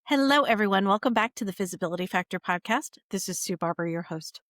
Hello, everyone. Welcome back to the Visibility Factor podcast. This is Sue Barber, your host.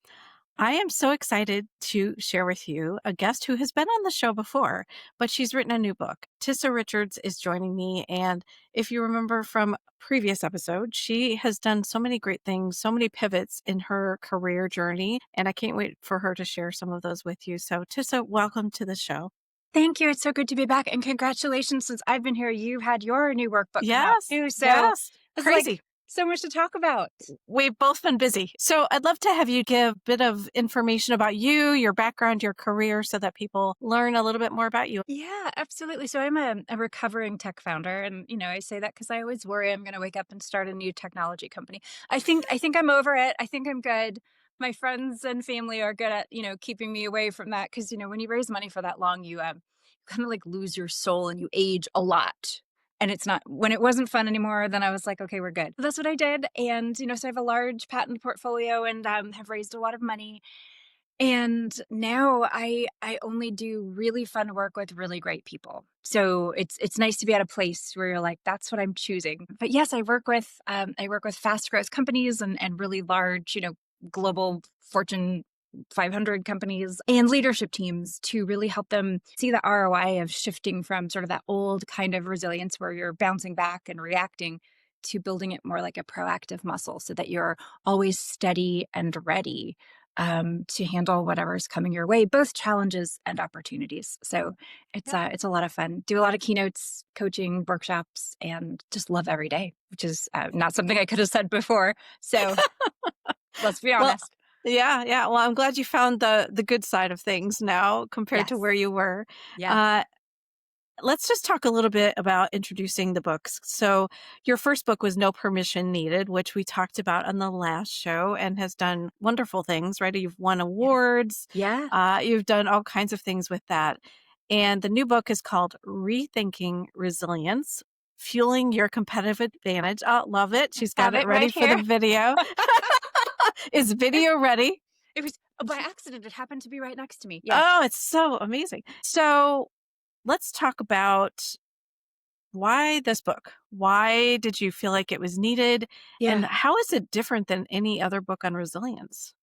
I am so excited to share with you a guest who has been on the show before, but she's written a new book. Tissa Richards is joining me. And if you remember from previous episodes, she has done so many great things, so many pivots in her career journey. And I can't wait for her to share some of those with you. So Tissa, welcome to the show. Thank you. It's so good to be back. And congratulations. Since I've been here, you've had your new workbook come out Yes, too. So yes. it's Crazy. so much to talk about. We've both been busy. So I'd love to have you give a bit of information about you, your background, your career, so that people learn a little bit more about you. Yeah, absolutely. So I'm a recovering tech founder. And, I say that because I always worry I'm going to wake up and start a new technology company. I think I'm over it. I think I'm good. My friends and family are good at, keeping me away from that. Because, when you raise money for that long, you kind of like lose your soul and you age a lot. And it's not when it wasn't fun anymore, then I was like, okay, we're good. That's what I did. And, so I have a large patent portfolio and have raised a lot of money. And now I only do really fun work with really great people. So it's nice to be at a place where you're like, that's what I'm choosing. But yes, I work with fast growth companies and really large, global Fortune 500 companies and leadership teams to really help them see the ROI of shifting from sort of that old kind of resilience where you're bouncing back and reacting to building it more like a proactive muscle so that you're always steady and ready to handle whatever's coming your way, both challenges and opportunities. So it's a lot of fun. Do a lot of keynotes, coaching, workshops, and just love every day, which is not something I could have said before. So let's be Well, honest. yeah. Well, I'm glad you found the good side of things now compared to Yes. where you were. Yes. Uh, let's just talk a little bit about introducing the books. So your first book was No Permission Needed, which we talked about on the last show and has done wonderful things, right? You've won Yeah. awards. Yeah. You've done all kinds of things with that. And the new book is called Rethinking Resilience, Fueling Your Competitive Advantage. Oh, love it. She's got Have it it ready right for the here. video. Is video ready? It was by accident. It happened to be right next to me. Yes. Oh, it's so amazing. So let's talk about why this book? Why did you feel like it was needed? And Yeah. how is it different than any other book on resilience?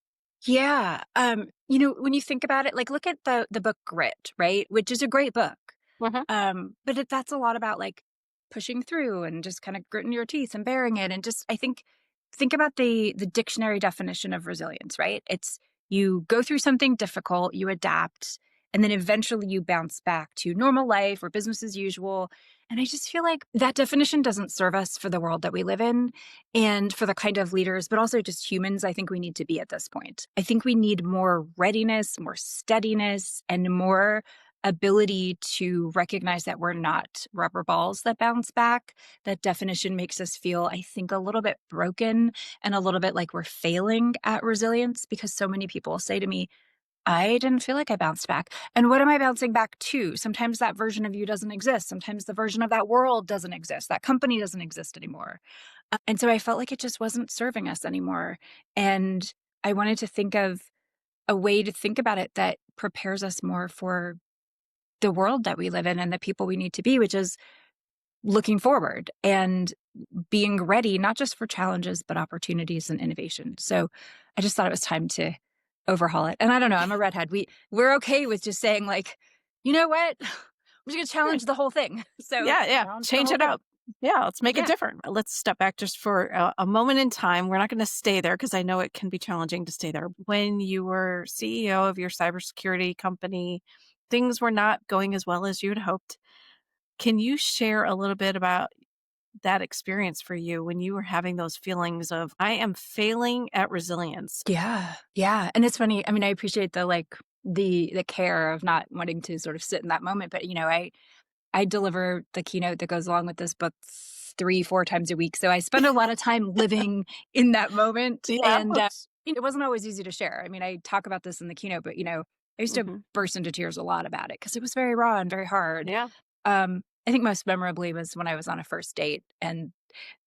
Yeah. When you think about it, like look at the book Grit, right? Which is a great book. Mhm. But that's a lot about like pushing through and just kind of gritting your teeth and bearing it. And just think about the dictionary definition of resilience, right? It's you go through something difficult, you adapt, and then eventually you bounce back to normal life or business as usual. And I just feel like that definition doesn't serve us for the world that we live in and for the kind of leaders, but also just humans I think we need to be at this point. I think we need more readiness, more steadiness, and more ability to recognize that we're not rubber balls that bounce back. That definition makes us feel, I think, a little bit broken and a little bit like we're failing at resilience because so many people say to me, I didn't feel like I bounced back. And what am I bouncing back to? Sometimes that version of you doesn't exist. Sometimes the version of that world doesn't exist. That company doesn't exist anymore. And so I felt like it just wasn't serving us anymore. And I wanted to think of a way to think about it that prepares us more for the world that we live in and the people we need to be, which is looking forward and being ready, not just for challenges, but opportunities and innovation. So I just thought it was time to overhaul it. And I don't know, I'm a redhead. We're okay with just saying like, you know what? We're just gonna Yeah, challenge the whole thing. So yeah. challenge the Change whole it thing. up. Yeah, let's make it Yeah. different. Let's step back just for a moment in time. We're not going to stay there because I know it can be challenging to stay there. When you were CEO of your cybersecurity company, things were not going as well as you'd hoped. Can you share a little bit about that experience for you when you were having those feelings of, I am failing at resilience? Yeah. Yeah. And it's funny. I mean, I appreciate the care of not wanting to sort of sit in that moment. But I deliver the keynote that goes along with this book 3, 4 times a week. So I spend a lot of time living in that moment. Yeah. And it wasn't always easy to share. I mean, I talk about this in the keynote, but I used to Hmm. burst into tears a lot about it because it was very raw and very hard. Yeah. I think most memorably was when I was on a first date and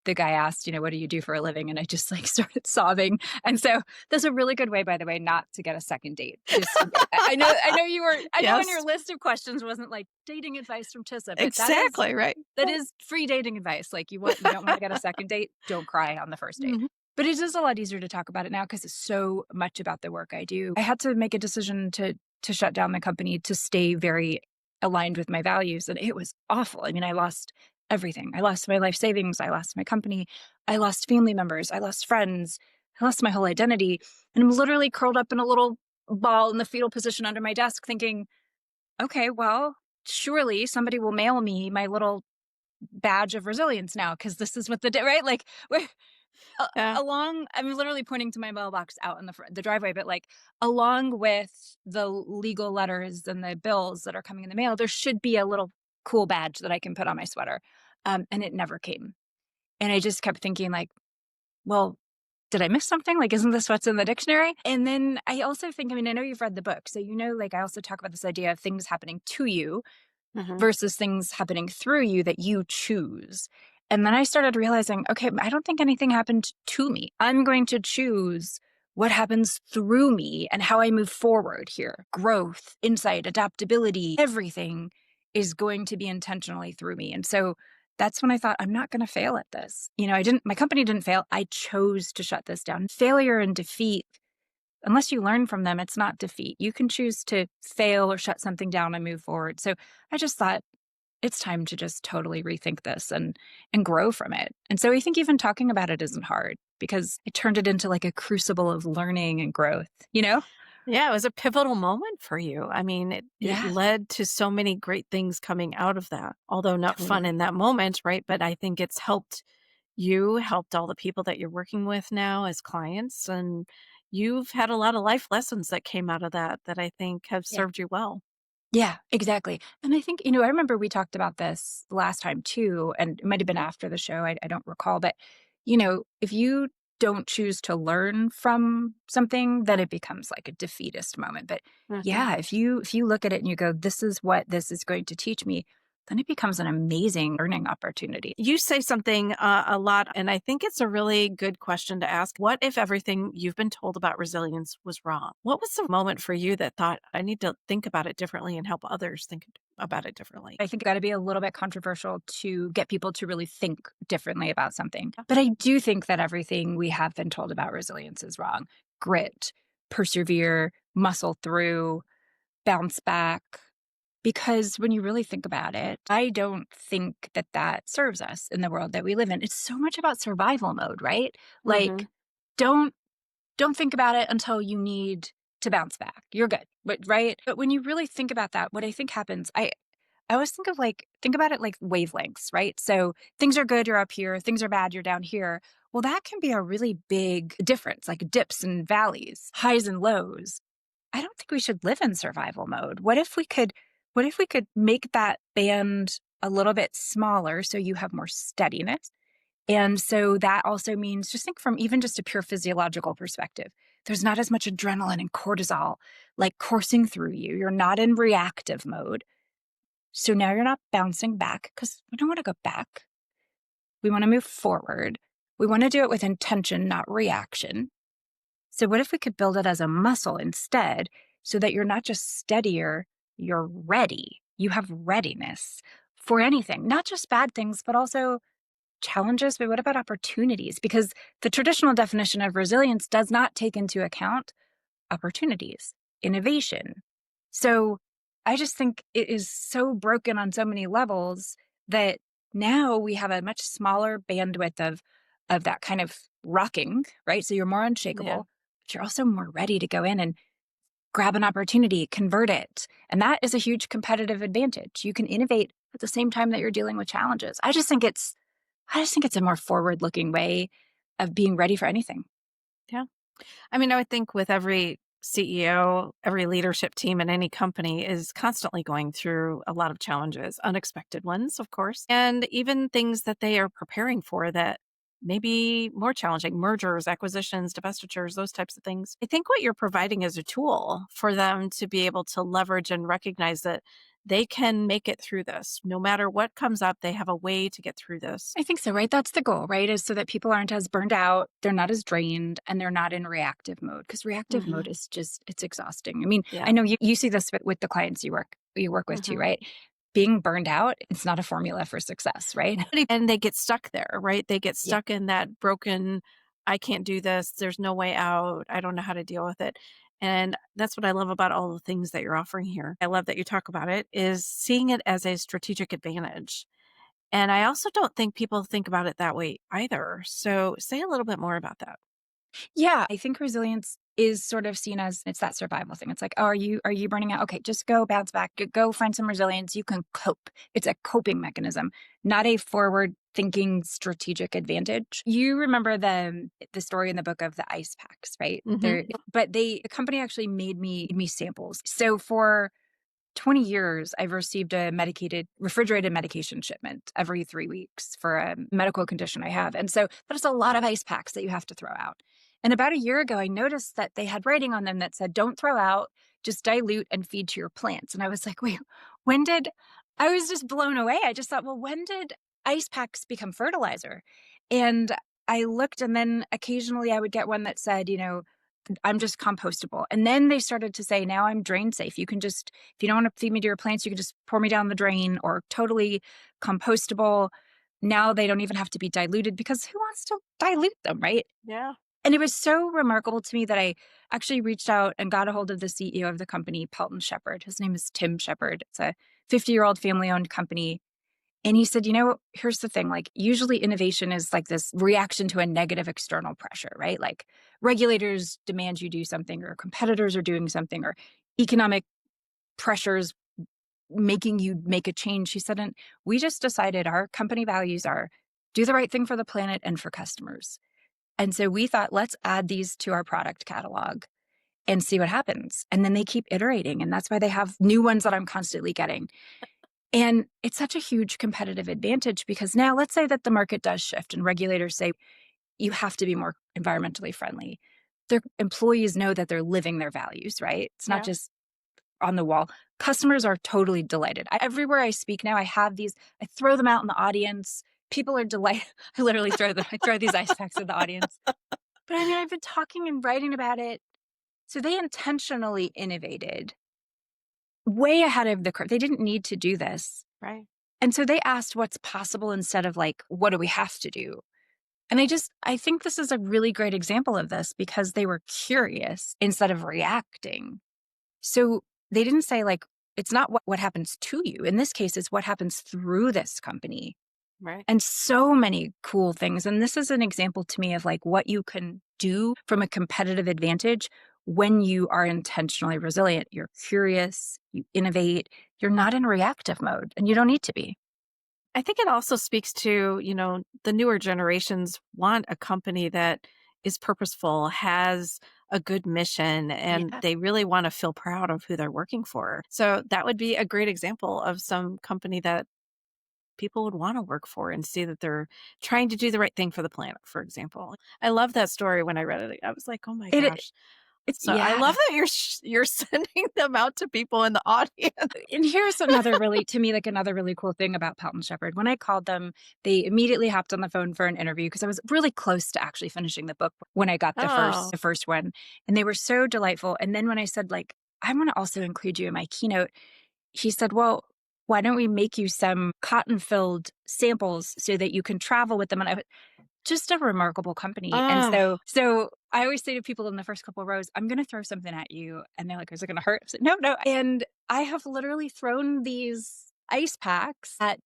the guy asked, what do you do for a living? And I just like started sobbing. And so that's a really good way, by the way, not to get a second date. Just I know I know on your Yes, list of questions wasn't like dating advice from Tissa, but exactly, right. that is free dating advice. Like you don't want to get a second date, don't cry on the first date. Mhm. But it is a lot easier to talk about it now because it's so much about the work I do. I had to make a decision to shut down the company to stay very aligned with my values, and it was awful. I mean, I lost everything. I lost my life savings, I lost my company, I lost family members, I lost friends, I lost my whole identity, and I'm literally curled up in a little ball in the fetal position under my desk thinking, "Okay, well, surely somebody will mail me my little badge of resilience now because this is what right? Like, we're Yeah. along I'm literally pointing to my mailbox out in the driveway, but, like, along with the legal letters and the bills that are coming in the mail, there should be a little cool badge that I can put on my sweater, and it never came, and I just kept thinking, like, "Well, did I miss something? Like, isn't this what's in the dictionary?" And then I also think, I mean, I know you've read the book, so like, I also talk about this idea of things happening to you Mhm. versus things happening through you that you choose. And then I started realizing, okay, I don't think anything happened to me. I'm going to choose what happens through me and how I move forward here. Growth, insight, adaptability, everything is going to be intentionally through me. And so that's when I thought, I'm not going to fail at this. My company didn't fail. I chose to shut this down. Failure and defeat, unless you learn from them, it's not defeat. You can choose to fail or shut something down and move forward. So I just thought it's time to just totally rethink this and grow from it. And so I think even talking about it isn't hard because I turned it into like a crucible of learning and growth, you know? Yeah, it was a pivotal moment for you. I mean, it Yeah, led to so many great things coming out of that, although not fun in totally. that moment, right? But I think it's helped you, helped all the people that you're working with now as clients, and you've had a lot of life lessons that came out of that that I think have Yeah. served you well. Yeah, exactly. And I think, I remember we talked about this last time too, and it might have been after the show. I don't recall. But, if you don't choose to learn from something, then it becomes like a defeatist moment. But Mhm. yeah, if you look at it and you go, this is what this is going to teach me, then it becomes an amazing learning opportunity. You say something a lot, and I think it's a really good question to ask. What if everything you've been told about resilience was wrong? What was the moment for you that thought, I need to think about it differently and help others think about it differently? I think it got to be a little bit controversial to get people to really think differently about something. But I do think that everything we have been told about resilience is wrong. Grit, persevere, muscle through, bounce back. Because when you really think about it, I don't think that that serves us in the world that we live in. It's so much about survival mode, right? Hmm. Like, don't don't think about it until you need to bounce back. You're good, right? But when you really think about that, what I think happens, I always think about it like wavelengths, right? So things are good, you're up here, things are bad, you're down here. Well, that can be a really big difference, like dips and valleys, highs and lows. I don't think we should live in survival mode. What if we could make that band a little bit smaller so you have more steadiness? And so that also means just think from even just a pure physiological perspective. There's not as much adrenaline and cortisol like coursing through you. You're not in reactive mode. So now you're not bouncing back because we don't want to go back. We want to move forward. We want to do it with intention, not reaction. So, what if we could build it as a muscle instead so that you're not just steadier, you're ready? You have readiness for anything, not just bad things, but also challenges. But what about opportunities? Because the traditional definition of resilience does not take into account opportunities, innovation. So I just think it is so broken on so many levels that now we have a much smaller bandwidth of that kind of rocking, right? So you're more Yeah. unshakable, but you're also more ready to go in and grab an opportunity, convert it. And that is a huge competitive advantage. You can innovate at the same time that you're dealing with challenges. I just think it's a more forward-looking way of being ready for anything. Yeah. I mean, I would think with every CEO, every leadership team in any company is constantly going through a lot of challenges, unexpected ones, of course, and even things that they are preparing for that may be more challenging mergers, acquisitions, divestitures, those types of things. I think what you're providing is a tool for them to be able to leverage and recognize that they can make it through this. No matter what comes up, they have a way to get through this. I think so, right? That's the goal, right? Is so that people aren't as burned out, they're not as drained, and they're not in reactive mode. Because reactive Hmm. mode is just it's exhausting. I mean, I Yeah. know you see this with the clients you work with too, Hmm. right? Being burned out, it's not a formula for success, right? And they get stuck there, right? They get Yeah. stuck in that broken, I can't do this. There's no way out. I don't know how to deal with it. And that's what I love about all the things that you're offering here. I love that you talk about it, is seeing it as a strategic advantage. And I also don't think people think about it that way either. So say a little bit more about that. Yeah, I think resilience is sort of seen as it's that survival thing. It's like, oh, are you burning out? Okay, just go bounce back. Go find some resilience. You can cope. It's a coping mechanism, not a forward thinking strategic advantage. You remember the story in the book of the ice packs, right? Hmm. The company actually made me samples. So for 20 years, I've received a refrigerated medication shipment every 3 weeks for a medical condition I have. And so that's a lot of ice packs that you have to throw out. And about a year ago, I noticed that they had writing on them that said, don't throw out, just dilute and feed to your plants. And I was like, wait, I was just blown away. I just thought, well, when did ice packs become fertilizer? And I looked, and then occasionally I would get one that said, I'm just compostable. And then they started to say, now I'm drain safe. You can just, if you don't want to feed me to your plants, you can just pour me down the drain, or totally compostable. Now they don't even have to be diluted, because who wants to dilute them, right? Yeah. And it was so remarkable to me that I actually reached out and got a hold of the CEO of the company, Pelton Shepherd. His name is Tim Shepherd. It's a 50-year-old family owned company. And he said, here's the thing, like, usually innovation is like this reaction to a negative external pressure, right? Like regulators demand you do something, or competitors are doing something, or economic pressures making you make a change. He said, and we just decided our company values are do the right thing for the planet and for customers. And so we thought, let's add these to our product catalog and see what happens. And then they keep iterating. And that's why they have new ones that I'm constantly getting. And it's such a huge competitive advantage, because now let's say that the market does shift and regulators say you have to be more environmentally friendly. Their employees know that they're living their values, right? It's not Yeah. just on the wall. Customers are totally delighted. Everywhere I speak now, I throw them out in the audience. People are delighted. I literally I throw these ice packs in the audience. But I mean, I've been talking and writing about it. So they intentionally innovated way ahead of the curve. They didn't need to do this. Right. And so they asked what's possible instead of like, what do we have to do? And I think this is a really great example of this, because they were curious instead of reacting. So they didn't say, like, it's not what happens to you. In this case, it's what happens through this company, Right. and so many cool things. And this is an example to me of like what you can do from a competitive advantage when you are intentionally resilient. You're curious, you innovate, you're not in reactive mode, and you don't need to be. I think it also speaks to, the newer generations want a company that is purposeful, has a good mission, and Yeah. they really want to feel proud of who they're working for. So that would be a great example of some company that people would want to work for and see that they're trying to do the right thing for the planet, for example. I love that story. When I read it, I was like, oh my It, gosh. So I yeah. love that you're sending them out to people in the audience. And here's another really, to me, like another really cool thing about Pelton Shepherd. When I called them, they immediately hopped on the phone for an interview, because I was really close to actually finishing the book when I got the first Oh. the first one. And they were so delightful. And then when I said, like, I want to also include you in my keynote, he said, well, why don't we make you some cotton filled samples so that you can travel with them? And just a remarkable company. And Oh. so I always say to people in the first couple of rows, I'm going to throw something at you. And they're like, is it going to hurt? I said, no, no. And I have literally thrown these ice packs at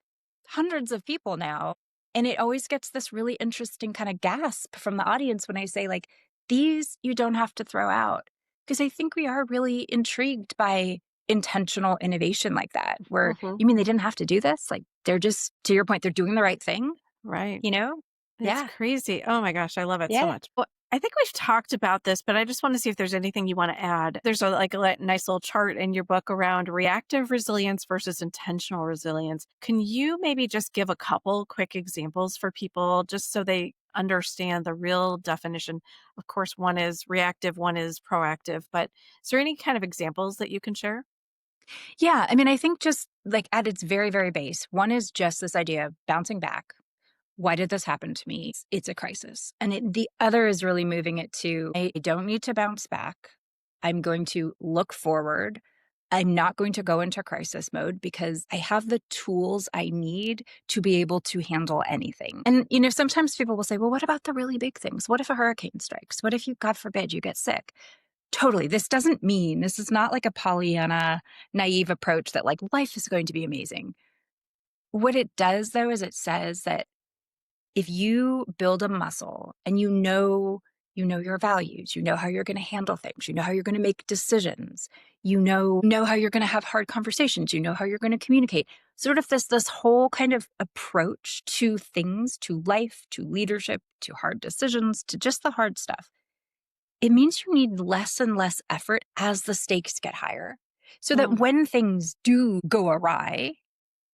hundreds of people now. And it always gets this really interesting kind of gasp from the audience when I say, like, these you don't have to throw out. Because I think we are really intrigued by intentional innovation like that, where Mhm. you mean they didn't have to do this? Like, they're just, to your point, they're doing the right thing, Right. you know? It's Yeah. crazy. Oh my gosh, I love it so Yeah. much. Well, I think we've talked about this, but I just want to see if there's anything you want to add. There's a nice little chart in your book around reactive resilience versus intentional resilience. Can you maybe just give a couple quick examples for people just so they understand the real definition? Of course, one is reactive, one is proactive, but is there any kind of examples that you can share? Yeah. I mean, I think just like at its very, very base, one is just this idea of bouncing back. Why did this happen to me? It's a crisis. And the other is really moving it to I don't need to bounce back. I'm going to look forward. I'm not going to go into crisis mode because I have the tools I need to be able to handle anything. And, sometimes people will say, well, what about the really big things? What if a hurricane strikes? What if you, God forbid, you get sick? Totally. This is not like a Pollyanna naive approach that like life is going to be amazing. What it does, though, is it says that if you build a muscle and you know your values, you know how you're going to handle things, you know how you're going to make decisions, you know how you're going to have hard conversations, you know how you're going to communicate. Sort of this whole kind of approach to things, to life, to leadership, to hard decisions, to just the hard stuff. It means you need less and less effort as the stakes get higher. So that Mm. when things do go awry,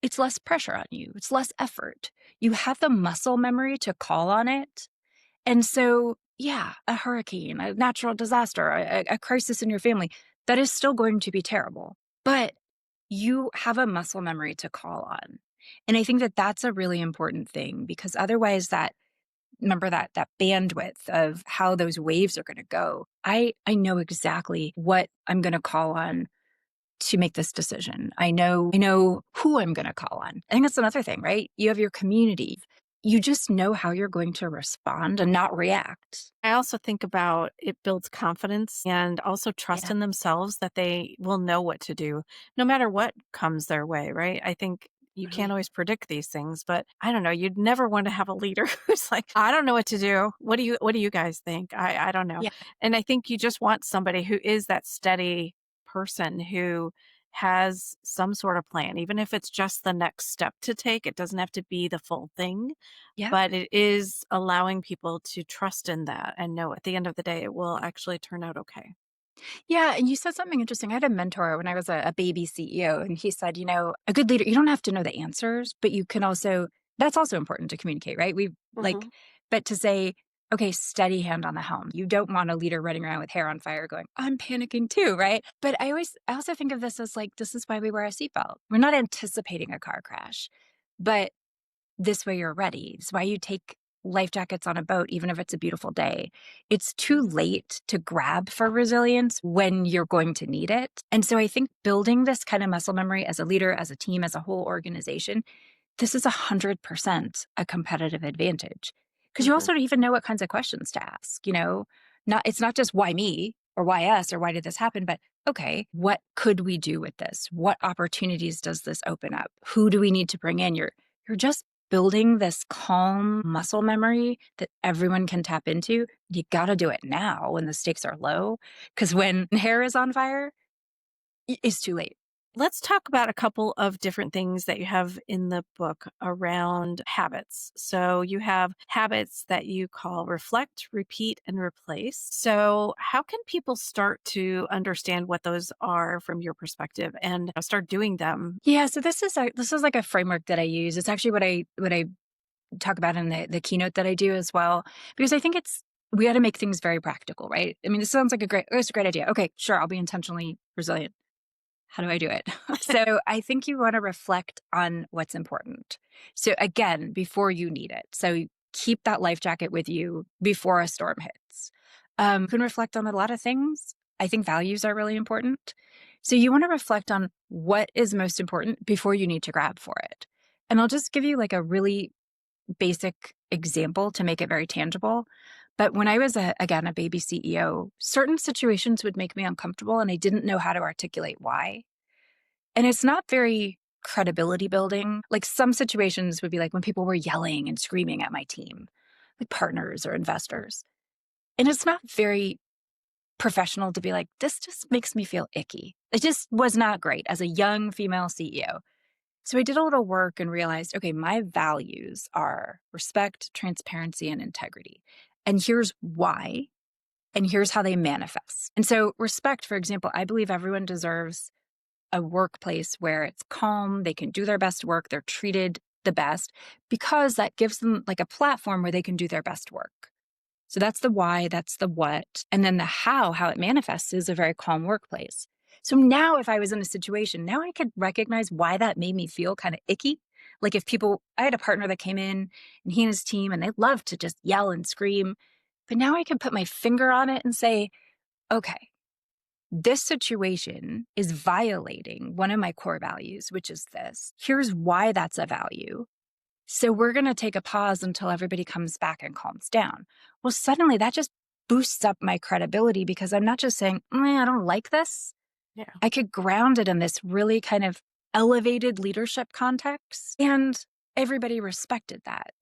it's less pressure on you. It's less effort. You have the muscle memory to call on it. And so, yeah, a hurricane, a natural disaster, a crisis in your family, that is still going to be terrible. But you have a muscle memory to call on. And I think that that's a really important thing because otherwise remember that bandwidth of how those waves are going to go. I know exactly what I'm going to call on to make this decision. I know who I'm going to call on. I think that's another thing, right? You have your community. You just know how you're going to respond and not react. I also think about it builds confidence and also trust Yeah. in themselves that they will know what to do no matter what comes their way, right? I think you can't Totally. always predict these things, but I don't know, you'd never want to have a leader who's like, I don't know what to do. What do you guys think? I don't know. Yeah. And I think you just want somebody who is that steady person who has some sort of plan, even if it's just the next step to take. It doesn't have to be the full thing, Yeah. but it is allowing people to trust in that and know at the end of the day it will actually turn out okay. Yeah. And you said something interesting. I had a mentor when I was a baby CEO, and he said, a good leader, you don't have to know the answers, but you can also, that's also important to communicate, right? Mhm. But to say, okay, steady hand on the helm. You don't want a leader running around with hair on fire going, I'm panicking too, right? But I also think of this as like, this is why we wear a seatbelt. We're not anticipating a car crash, but this way you're ready. It's why you take life jackets on a boat, even if it's a beautiful day. It's too late to grab for resilience when you're going to need it. And so I think building this kind of muscle memory as a leader, as a team, as a whole organization, this is 100% a competitive advantage because you Mhm. also don't even know what kinds of questions to ask. It's not just why me or why us or why did this happen, but okay, what could we do with this? What opportunities does this open up? Who do we need to bring in? You're just building this calm muscle memory that everyone can tap into. You got to do it now when the stakes are low because when hair is on fire, it's too late. Let's talk about a couple of different things that you have in the book around habits. So you have habits that you call reflect, repeat, and replace. So how can people start to understand what those are from your perspective and start doing them? Yeah, so this is like a framework that I use. It's actually what I talk about in the keynote that I do as well, because I think we got to make things very practical, right? I mean, this sounds like it's a great idea. Okay, sure, I'll be intentionally resilient. How do I do it? So I think you want to reflect on what's important. So again, before you need it. So keep that life jacket with you before a storm hits. You can reflect on a lot of things. I think values are really important. So you want to reflect on what is most important before you need to grab for it. And I'll just give you like a really basic example to make it very tangible. But when I was again a baby CEO, certain situations would make me uncomfortable and I didn't know how to articulate why. And it's not very credibility building. Like some situations would be like when people were yelling and screaming at my team, like partners or investors. And it's not very professional to be like, this just makes me feel icky. It just was not great as a young female CEO. So I did a little work and realized, okay, my values are respect, transparency, and integrity. And here's why, and here's how they manifest. And so, respect, for example, I believe everyone deserves a workplace where it's calm, they can do their best work, they're treated the best, because that gives them like a platform where they can do their best work. So that's the why, that's the what. And then the how it manifests is a very calm workplace. So now if I was in a situation, now I could recognize why that made me feel kind of icky. Like if people, I had a partner that came in and he and his team, and they love to just yell and scream. But now I can put my finger on it and say, okay, this situation is violating one of my core values, which is this. Here's why that's a value. So we're going to take a pause until everybody comes back and calms down. Well, suddenly that just boosts up my credibility because I'm not just saying, I don't like this. Yeah. I could ground it in this really kind of elevated leadership context. And everybody respected that.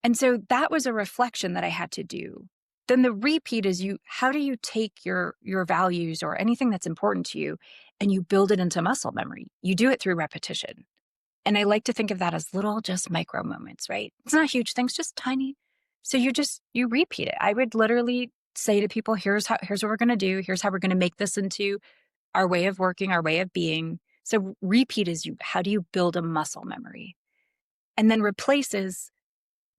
And so that was a reflection that I had to do. Then the repeat is how do you take your values or anything that's important to you and you build it into muscle memory? You do it through repetition. And I like to think of that as little, just micro moments, right? It's not huge things, just tiny. So you repeat it. I would literally say to people, here's what we're going to do. Here's how we're going to make this into our way of working, our way of being. So repeat is how do you build a muscle memory? And then replace is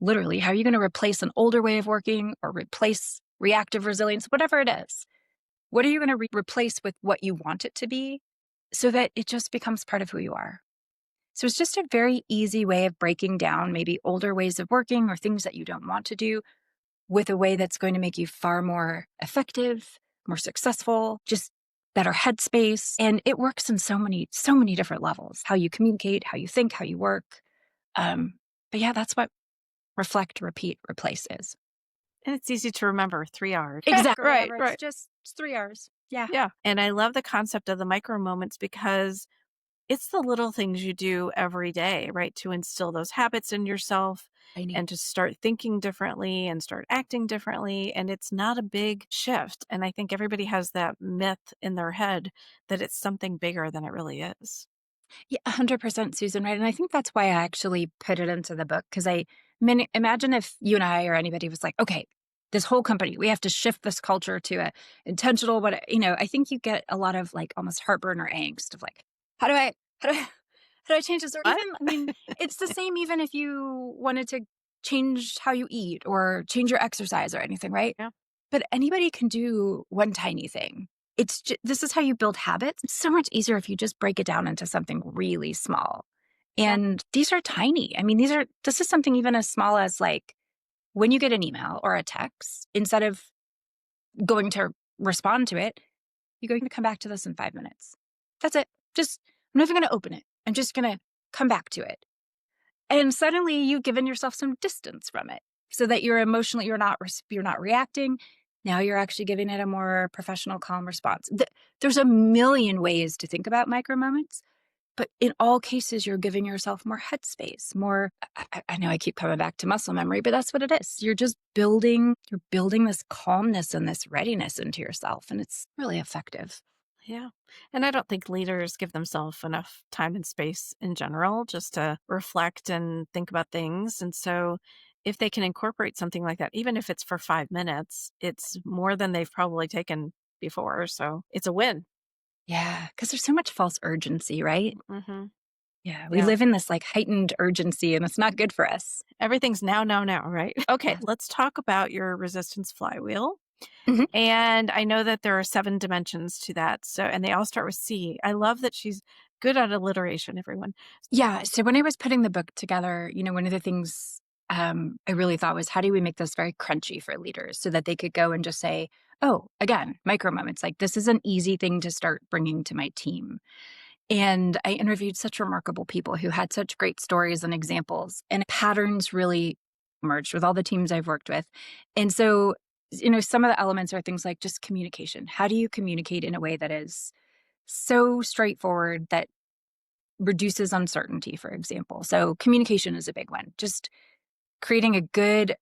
literally, how are you going to replace an older way of working or replace reactive resilience, whatever it is? What are you going to replace with what you want it to be so that it just becomes part of who you are? So it's just a very easy way of breaking down maybe older ways of working or things that you don't want to do with a way that's going to make you far more effective, more successful, just better headspace. And it works in so many different levels, how you communicate, how you think, how you work. But yeah, that's what reflect, repeat, replace is. And it's easy to remember 3 hours. Exactly. Right, Whatever. right. It's 3 hours. Yeah. Yeah. And I love the concept of the micro moments because it's the little things you do every day, right? To instill those habits in yourself Tiny. and to start thinking differently and start acting differently. And it's not a big shift. And I think everybody has that myth in their head that it's something bigger than it really is. Yeah, 100% Susan, right? And I think that's why I actually put it into the book because imagine if you and I or anybody was like, okay, this whole company, we have to shift this culture to a intentional, I think you get a lot of like almost heartburn or angst of like, how do I, how do I, how do I change this? Or What? even, it's the same even if you wanted to change how you eat or change your exercise or anything, right? Yeah. But anybody can do one tiny thing. This is how you build habits. It's so much easier if you just break it down into something really small. Yeah. And these are tiny. I mean, this is something even as small as like when you get an email or a text, instead of going to respond to it, you're going to come back to this in 5 minutes. That's it. I'm not even going to open it. I'm just going to come back to it. And suddenly you've given yourself some distance from it so that you're not reacting. Now you're actually giving it a more professional, calm response. There's a million ways to think about micro moments, but in all cases, you're giving yourself more headspace, more. I know I keep coming back to muscle memory, but that's what it is. You're building this calmness and this readiness into yourself, and it's really effective. Yeah. And I don't think leaders give themselves enough time and space in general just to reflect and think about things. And so if they can incorporate something like that, even if it's for 5 minutes, it's more than they've probably taken before. So it's a win. Yeah, because there's so much false urgency, right? Hmm. Yeah, we Yeah. live in this like heightened urgency, and it's not good for us. Everything's now, now, now, right? Okay. Yeah. Let's talk about your resistance flywheel. Mhm. And I know that there are 7 dimensions to that. So, and they all start with C. I love that she's good at alliteration, everyone. Yeah. So when I was putting the book together, one of the things I really thought was how do we make this very crunchy for leaders so that they could go and just say, oh, again, micro moments. Like this is an easy thing to start bringing to my team. And I interviewed such remarkable people who had such great stories and examples, and patterns really emerged with all the teams I've worked with. And so, some of the elements are things like just communication. How do you communicate in a way that is so straightforward that reduces uncertainty, for example? So, communication is a big one. Just creating a good,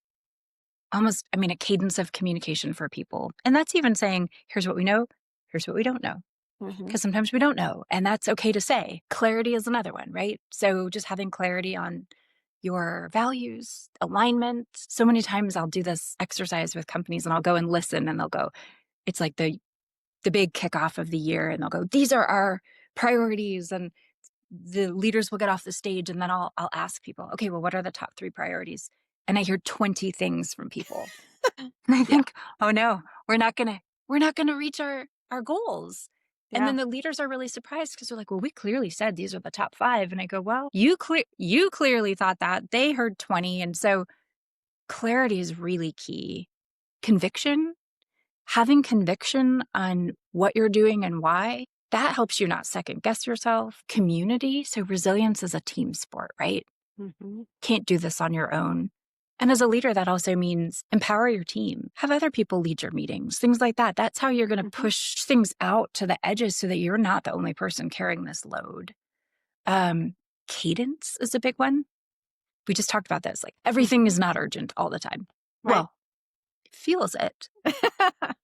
a cadence of communication for people. And that's even saying, here's what we know, here's what we don't know. Hmm. Because sometimes we don't know, and that's okay to say. Clarity is another one, right? So just having clarity on your values, alignment. So many times I'll do this exercise with companies and I'll go and listen and they'll go, it's like the big kickoff of the year and they'll go, these are our priorities, and the leaders will get off the stage and then I'll ask people, okay, well, what are the top 3 priorities? And I hear 20 things from people. And I Yeah. think, oh no, we're not gonna reach our goals. And Yeah. then the leaders are really surprised because they're like, well, we clearly said these are the top 5. And I go, well, you clearly thought that. They heard 20. And so clarity is really key. Conviction, having conviction on what you're doing and why, that helps you not second guess yourself. Community. So resilience is a team sport, right? Hmm. Can't do this on your own. And as a leader, that also means empower your team, have other people lead your meetings, things like that. That's how you're going to Hmm. push things out to the edges so that you're not the only person carrying this load. Um, Cadence is a big one. We just talked about this. Like everything Hmm. is not urgent all the time. Right. Well, it feels it.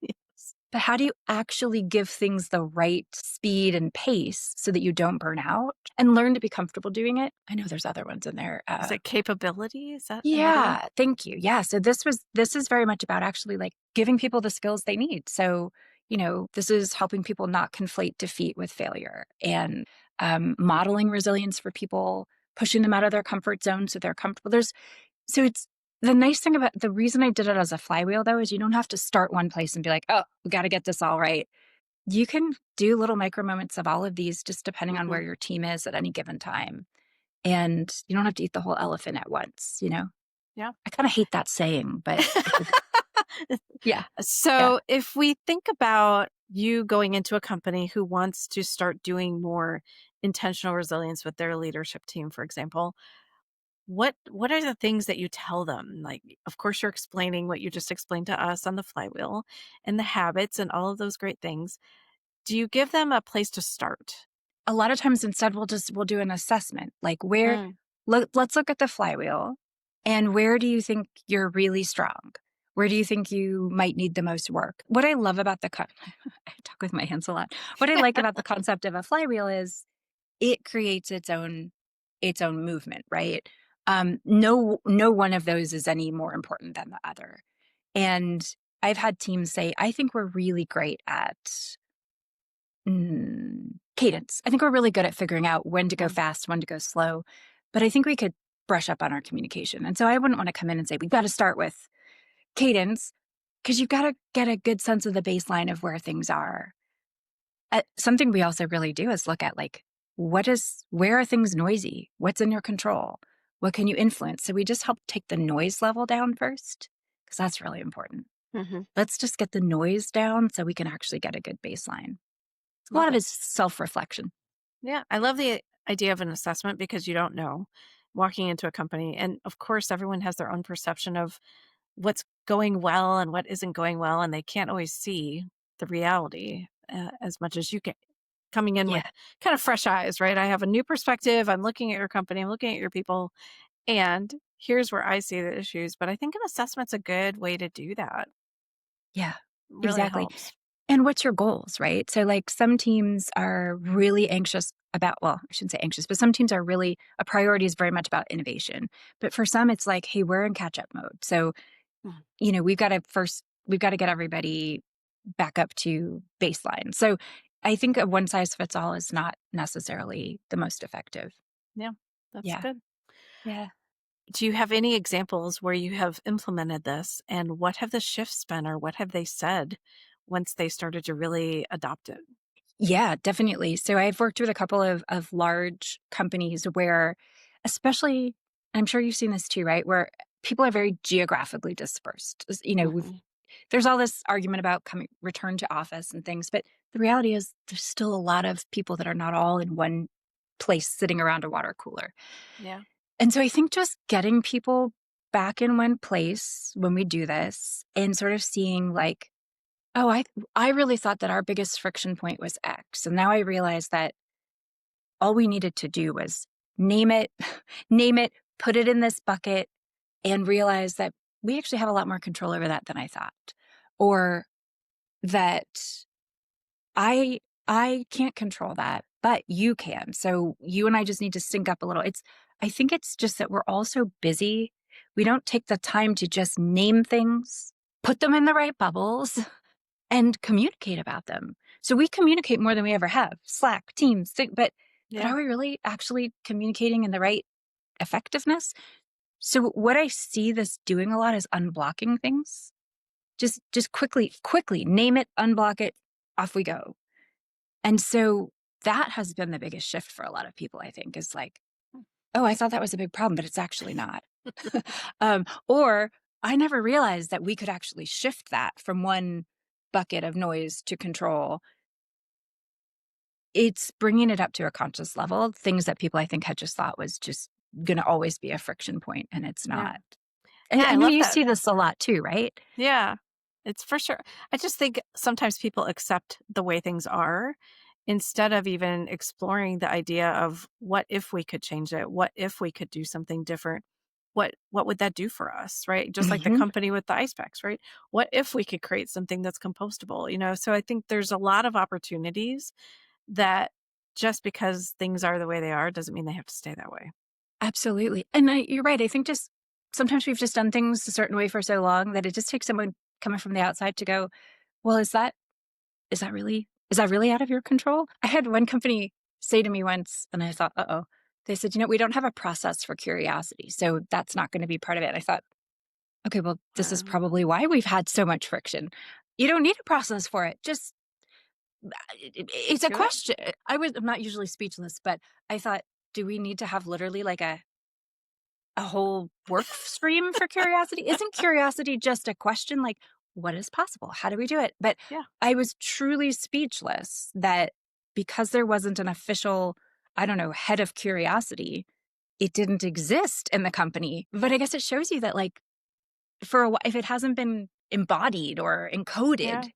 Yes. But how do you actually give things the right speed and pace so that you don't burn out and learn to be comfortable doing it? I know there's other ones in there. Is it capability? Is that another one? Yeah, thank you. Yeah, so this is very much about actually like giving people the skills they need. So, this is helping people not conflate defeat with failure and modeling resilience for people, pushing them out of their comfort zone so they're comfortable. It's the nice thing about the reason I did it as a flywheel though is you don't have to start one place and be like, oh, we got to get this all right. You can do little micro moments of all of these just depending on Hmm. where your team is at any given time. And you don't have to eat the whole elephant at once. Yeah. I kind of hate that saying, but yeah, yeah, So if we think about you going into a company who wants to start doing more intentional resilience with their leadership team, for example, what are the things that you tell them? Like, of course, you're explaining what you just explained to us on the flywheel and the habits and all of those great things. Do you give them a place to start? a lot of times instead we'll do an assessment like Mm. let's look at the flywheel and where do you think you're really strong? Where do you think you might need the most work? What I love about I talk with my hands a lot. What I like about the concept of a flywheel is it creates its own movement, right? No one of those is any more important than the other. And I've had teams say, I think we're really great at cadence. I think we're really good at figuring out when to go Mm. fast, when to go slow, but I think we could brush up on our communication. And so I wouldn't want to come in and say, we've got to start with cadence because you've got to get a good sense of the baseline of where things are. Something we also really do is look at like, where are things noisy? What's in your control? What can you influence? So we just help take the noise level down first because that's really important. Hmm. Let's just get the noise down so we can actually get a good baseline. A lot Love of it. it's self-reflection. Yeah, I love the idea of an assessment because you don't know walking into a company. And of course, everyone has their own perception of what's going well and what isn't going well, and they can't always see the reality as much as you can. Coming in with Yeah. kind of fresh eyes, right? I have a new perspective. I'm looking at your company, I'm looking at your people, and here's where I see the issues. But I think an assessment's a good way to do that. Yeah, Really exactly. helps. And what's your goals, right? So, like, some teams are really anxious about, well, I shouldn't say anxious, but some teams are really, a priority is very much about innovation. But for some, it's like, hey, we're in catch up mode. So, Mm. we've got to get everybody back up to baseline. So, I think a one size fits all is not necessarily the most effective. Yeah, that's Yeah. good. Yeah. Do you have any examples where you have implemented this and what have the shifts been or what have they said once they started to really adopt it? Yeah, definitely. So I've worked with a couple of large companies where, especially, I'm sure you've seen this too, right? Where people are very geographically dispersed. Hmm. There's all this argument about coming return to office and things, but the reality is there's still a lot of people that are not all in one place sitting around a water cooler. Yeah. And so I think just getting people back in one place when we do this and sort of seeing like, oh, I really thought that our biggest friction point was X. And now I realize that all we needed to do was name it, name it, put it in this bucket, and realize that we actually have a lot more control over that than I thought. Or that I can't control that, but you can. So you and I just need to sync up a little. I think it's just that we're all so busy. We don't take the time to just name things, put them in the right bubbles, and communicate about them. So we communicate more than we ever have. Slack, Teams, but Yeah. are we really actually communicating in the right effectiveness? So what I see this doing a lot is unblocking things. Just quickly name it, unblock it, off we go. And so that has been the biggest shift for a lot of people, I think, is like, oh, I thought that was a big problem, but it's actually not. Or I never realized that we could actually shift that from one bucket of noise to control. It's bringing it up to a conscious level, things that people I think had just thought was just going to always be a friction point, and it's Yeah. not. Yeah, I I know love you that. see this a lot too, right? Yeah, it's for sure. I just think sometimes people accept the way things are instead of even exploring the idea of what if we could change it? What if we could do something different? What would that do for us, right? Just like the Hmm. company with the ice packs, right? What if we could create something that's compostable, you know? So I think there's a lot of opportunities that just because things are the way they are doesn't mean they have to stay that way. Absolutely. And you're right. I think just sometimes we've just done things a certain way for so long that it just takes someone coming from the outside to go, well, is that really out of your control? I had one company say to me once, and I thought, uh-oh. They said, we don't have a process for curiosity, so that's not going to be part of it. I thought, okay, well, this is Um, probably why we've had so much friction. You don't need a process for it. Just it's a do it. question. I'm not usually speechless, but I thought, do we need to have literally like a whole work stream for curiosity? Isn't curiosity just a question like, what is possible? How do we do it? But Yeah, I was truly speechless that because there wasn't an official, I don't know, head of curiosity, it didn't exist in the company. But I guess it shows you that, like, for a while, if it hasn't been embodied or yeah. encoded,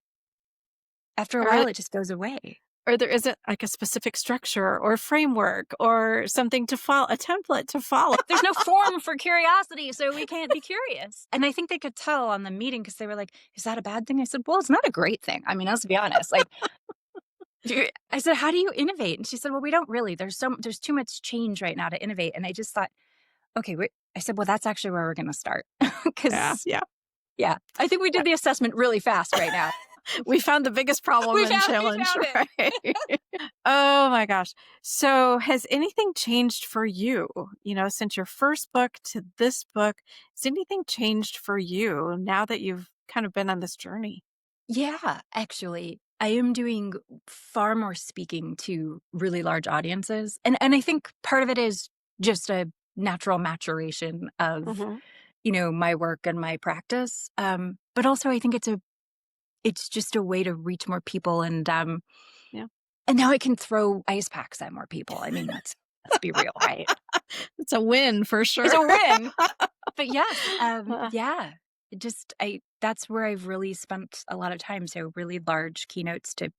after a Or while, it just goes away. or there isn't like a specific structure or framework or something to follow, a template to follow. There's no form for curiosity, so we can't be curious. And I think they could tell on the meeting because they were like, is that a bad thing? I said, well, it's not a great thing. I mean, let's be honest. Like, I said, how do you innovate? And she said, well, we don't really. There's too much change right now to innovate. And I just thought, okay, wait. I said, well, that's actually where we're going to start. Yeah, Because, yeah. yeah, I think we Uh, did the assessment really fast right now. We found the biggest problem and We challenge, found it. right? Oh my gosh. So has anything changed for you, since your first book to this book? Has anything changed for you now that you've kind of been on this journey? Yeah, actually, I am doing far more speaking to really large audiences. And I think part of it is just a natural maturation of, Hmm. my work and my practice. But also I think it's just a way to reach more people Yeah. and now I can throw ice packs at more people. I mean, let's be real, right? It's a win for It's sure. a win. But yes, Uh, yeah, it just I that's where I've really spent a lot of time. So really large keynotes to,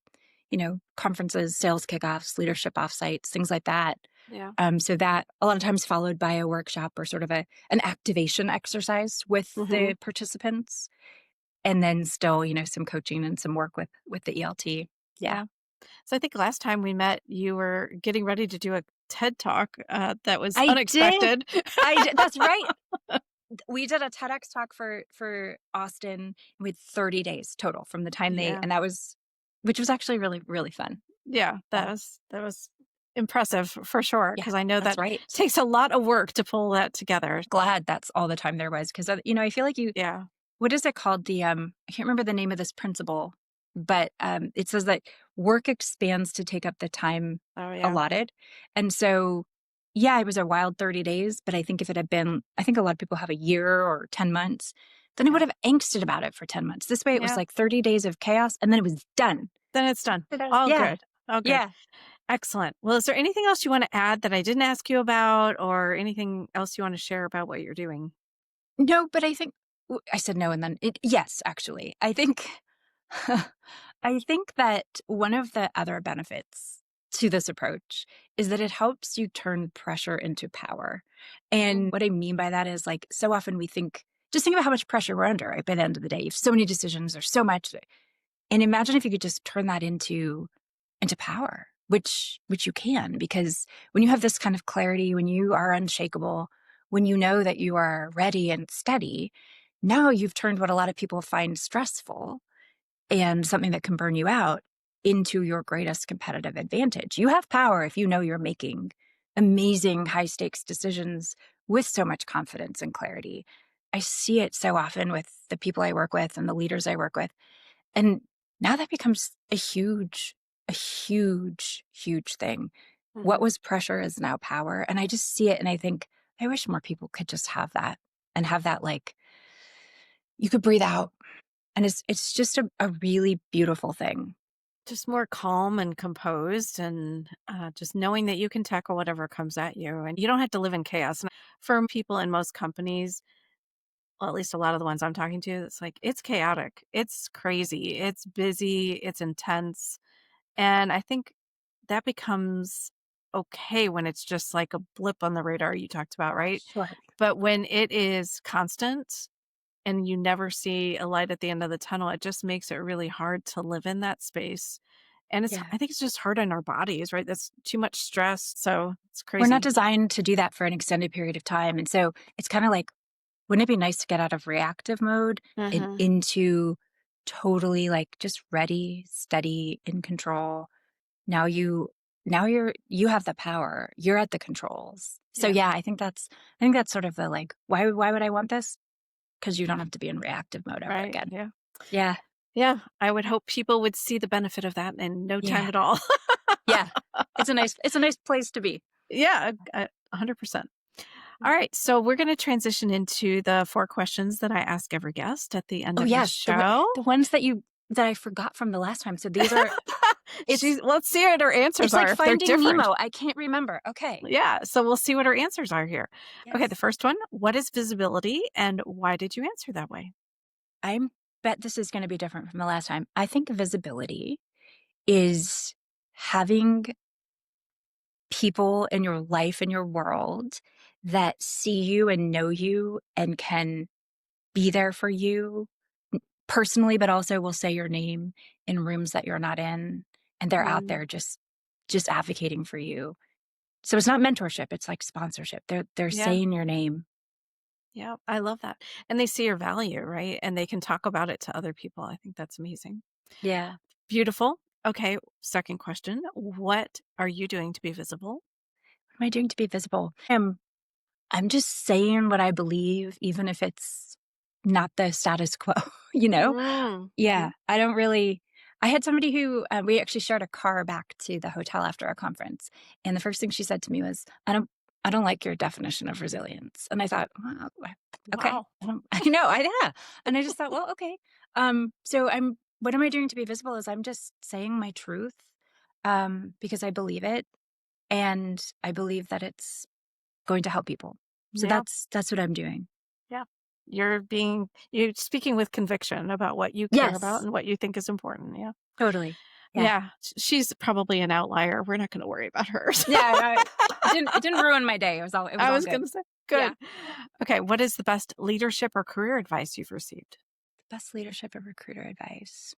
conferences, sales kickoffs, leadership offsites, things like that. yeah. So that a lot of times followed by a workshop or sort of an activation exercise with Hmm. the participants, and then still, some coaching and some work with the ELT. Yeah, Yeah. So I think last time we met, you were getting ready to do a TED talk that was I did. unexpected. I did. That's right. We did a TEDx talk for Austin with 30 days total from the time Yeah. and that was, which was actually really, really fun. Yeah, Yeah. that was impressive for sure, Yeah, because I know that's that right. takes a lot of work to pull that together. Glad that's all the time there was because, I feel like Yeah. what is it called? I can't remember the name of this principle, but it says that work expands to take up the time Oh, yeah. allotted. And so, yeah, it was a wild 30 days, but I think if it had been, I think a lot of people have a year or 10 months, then I Yeah. would have angsted about it for 10 months. This way it was Yeah. like 30 days of chaos and then it was done. Then it's done. But All yeah, good. All good. yeah. Excellent. Well, is there anything else you wanna add that I didn't ask you about or anything else you wanna share about what you're doing? No, but I think I said no and then yes, actually. I think I think that one of the other benefits to this approach is that it helps you turn pressure into power. Mm, And what I mean by that is like so often we just think about how much pressure we're under, right? By the end of the day, you have so many decisions, there's so much. And imagine if you could just turn that into power, which you can, because when you have this kind of clarity, when you are unshakable, when you know that you are ready and steady, now you've turned what a lot of people find stressful and something that can burn you out into your greatest competitive advantage. You have power if you know you're making amazing high stakes decisions with so much confidence and clarity. I see it so often with the people I work with and the leaders I work with. And now that becomes a huge, huge thing. What Mhm. was pressure is now power. And I just see it and I think, I wish more people could just have that and have that like you could breathe out. And it's just a really beautiful thing. Just more calm and composed and, just knowing that you can tackle whatever comes at you, and you don't have to live in chaos. And for people in most companies, well, at least a lot of the ones I'm talking to, it's like, it's chaotic, it's crazy, it's busy, it's intense, and I think that becomes okay when it's just like a blip on the radar you talked about, right? Sure. But when it is constant and you never see a light at the end of the tunnel, it just makes it really hard to live in that space. And Yeah. I think it's just hard on our bodies, right? That's too much stress. So it's We're not crazy. designed to do that for an extended period of time. And so it's kind of like, wouldn't it be nice to get out of reactive mode and Hmm. into totally like just ready, steady, in control? Now you have the power. You're at the controls. So Yeah. yeah, I think that's sort of the like, why would I want this? Because you don't have to be in reactive mode ever Right. again. Yeah. Yeah. Yeah. I would hope people would see the benefit of that in no time Yeah. at all. Yeah. It's a nice place to be. Yeah. 100%. All right. So we're going to transition into the four questions that I ask every guest at the end Oh of the yes, show. the ones that I forgot from the last time. So these are it's Let's see what her answers it's like are if they're Finding different. Nemo. I can't remember. Okay. Yeah, so we'll see what her answers are here. Okay, the Yes. first one, what is visibility and why did you answer that way? I bet this is going to be different from the last time. I think visibility is having people in your life, in your world that see you and know you and can be there for you personally, but also will say your name in rooms that you're not in. And they're out Mm, there just advocating for you. So it's not mentorship, it's like sponsorship. They're yeah, saying your name. yeah, I love that. And they see your value, right? And they can talk about it to other people. I think that's amazing. Yeah. Beautiful. Okay, second question. What are you doing to be visible? What am I doing to be visible? I'm just saying what I believe, even if it's not the status quo, you know? Mm, Yeah. mhm. I don't really. I had somebody who we actually shared a car back to the hotel after our conference. And the first thing she said to me was, I don't like your definition of resilience. And I thought, well, okay. Wow. I know. Yeah. And I just thought, well, okay. What am I doing to be visible is I'm just saying my truth because I believe it. And I believe that it's going to help people. So Yeah, that's what I'm doing. yeah. You're speaking with conviction about what you care about Yes, and what you think is important. Yeah. totally. Yeah. Yeah, she's probably an outlier. We're not gonna worry about hers. Yeah, it didn't ruin my day. It was I all was good. gonna say, Yeah. good. Okay, what is the best leadership or career advice you've received? Best leadership or recruiter advice.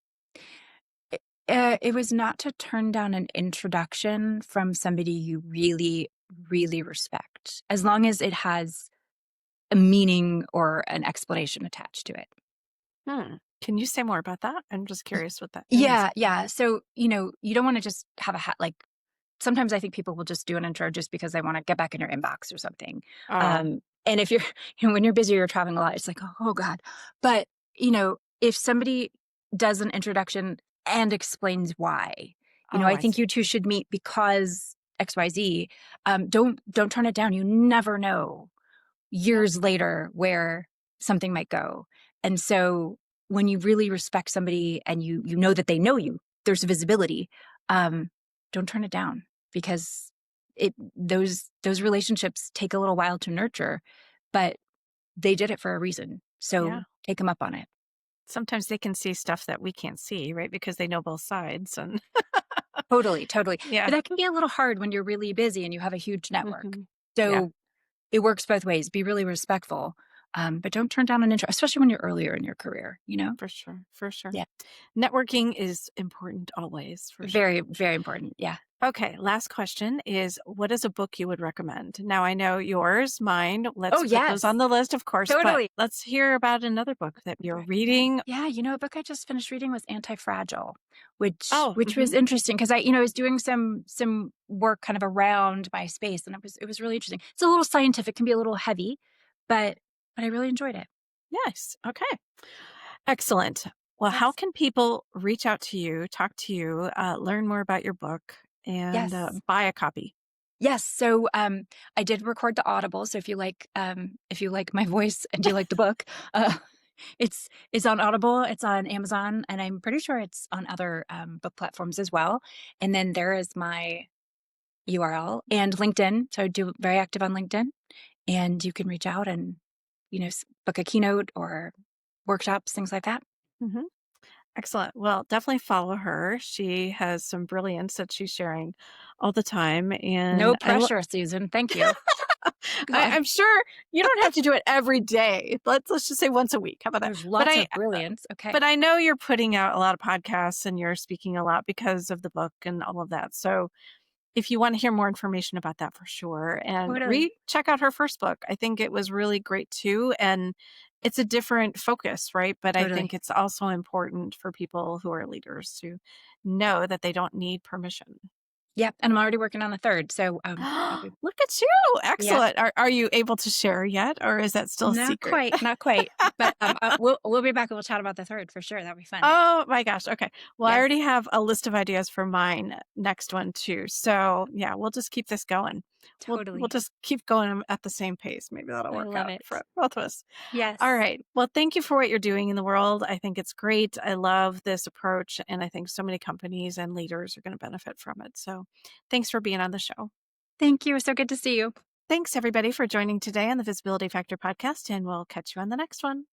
It was not to turn down an introduction from somebody you really, really respect, as long as it has a meaning or an explanation attached to it. Hmm. Can you say more about that? I'm just Y- curious what that means. Yeah, yeah. So, you don't want to just have a hat like sometimes I think people will just do an intro just because they want to get back in your inbox or something. Oh, And if you're, when you're busy or traveling a lot, it's like, oh God. But, if somebody does an introduction and explains why, oh, I I think see. you two should meet because XYZ, don't turn it down. You never know Yeah, years later where something might go. And so when you really respect somebody and you know that they know you, there's visibility. Um, don't turn it down because those relationships take a little while to nurture, but they did it for a reason. yeah. So take them up on it. Sometimes they can see stuff that we can't see, right? Because they know both sides and Totally, totally. But yeah. that can be a little hard when you're really busy and you have a huge network. Mhm. Yeah, So it works both ways. Be really respectful, but don't turn down an intro, especially when you're earlier in your career. for sure, for sure. Yeah, Networking is important always, for sure. very, very important. Yeah. Okay, last question is what is a book you would recommend? Now I know yours, mine. Oh Let's put those on yes, the list, of course, but totally. let's hear about another book that Would you're recommend. reading. Yeah, a book I just finished reading was Anti-Fragile, which Oh, which was mhm. interesting because I was doing some work kind of around my space, and it was really interesting. It's a little scientific, can be a little heavy, but I really enjoyed it. Nice. Okay. Excellent. Well, how Yes. can people reach out to you, talk to you, learn more about your book, and Yes. buy a copy? Yes. So I did record the Audible. So if you like my voice and you like the book, uh, it's on Audible, it's on Amazon, and I'm pretty sure it's on other book platforms as well. And then there is my URL and LinkedIn. So I do very active on LinkedIn, and you can reach out and book a keynote or workshops, things like that. Mhm. Excellent. Well, definitely follow her. She has some brilliance that she's sharing all the time, No and pressure, Susan. Thank you. God, I'm sure you don't have to do it every day. Let's just say once a week. How about that? there's But lots I of brilliance. but Okay, I know you're putting out a lot of podcasts and you're speaking a lot because of the book and all of that. So if you want to hear more information about that for sure, and totally, read check out her first book. I think it was really great too, and it's a different focus, right? But I think totally. it's also important for people who are leaders to know that they don't need permission. Yep, and I'm already working on the third. So I'll be Look at you. yeah. Excellent. Are you able to share yet, or is that still a Not secret? quite, not quite. But we'll be back and we'll chat about the third for sure. That'll be fun. Oh my gosh. Okay. Well, I Yes, already have a list of ideas for mine next one too. So yeah, we'll just keep this going. We'll totally. just keep going at the same pace. Maybe that'll I work love out for it. both of us. All Yes. right. Well, thank you for what you're doing in the world. I think it's great. I love this approach, and I think so many companies and leaders are going to benefit from it. So thanks for being on the show. Thank you. So good to see you. Thanks everybody for joining today on the Visibility Factor podcast, and we'll catch you on the next one.